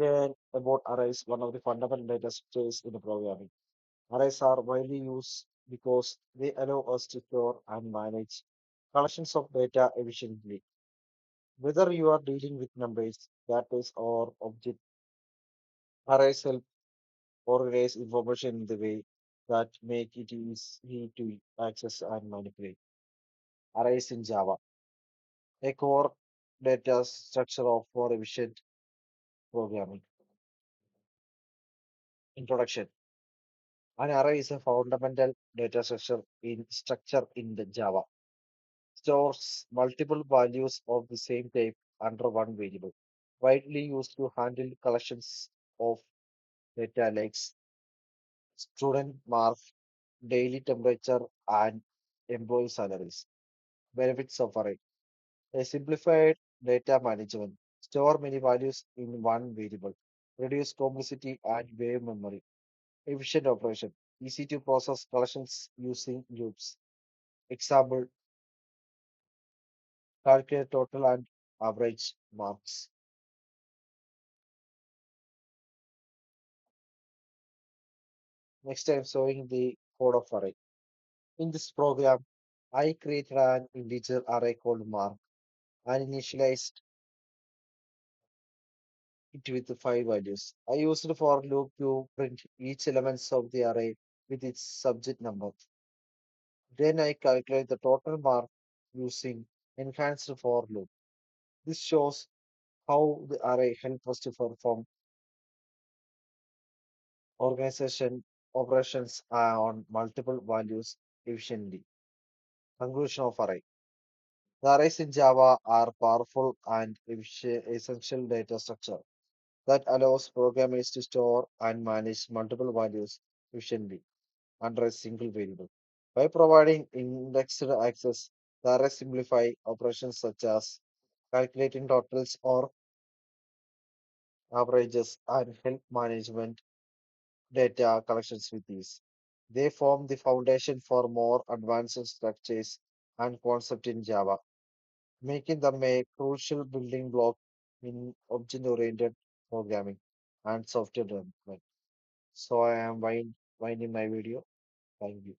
explain about arrays, one of the fundamental data structures in the programming. Arrays are widely used because they allow us to store and manage collections of data efficiently. Whether you are dealing with numbers, data, or objects, arrays help organize information in the way that make it easy to access and manipulate. Arrays in Java, a core data structure of more efficient programming. Introduction. An array is a fundamental data structure in the Java. Stores multiple values of the same type under one variable. Widely used to handle collections of data like student mark, daily temperature, and employee salaries. Benefits of array. A simplified data management. Store many values in one variable. Reduce complexity and wave memory. Efficient operation. Easy to process collections using loops. Example, calculate total and average marks. Next I'm showing the code of array. In this program, I created an integer array called mark and initialized it with five values. I used for loop to print each elements of the array with its subject number. Then I calculate the total mark using enhanced for loop. This shows how the array helps us to perform organization operations on multiple values efficiently. Conclusion of array. The arrays in Java are powerful and essential data structure that allows programmers to store and manage multiple values efficiently under a single variable. By providing indexed access, the arrays simplify operations such as calculating totals or averages and help management data collections with ease. They form the foundation for more advanced structures and concepts in Java, making them a crucial building block in object-oriented programming and software development. So I am winding my video. Thank you.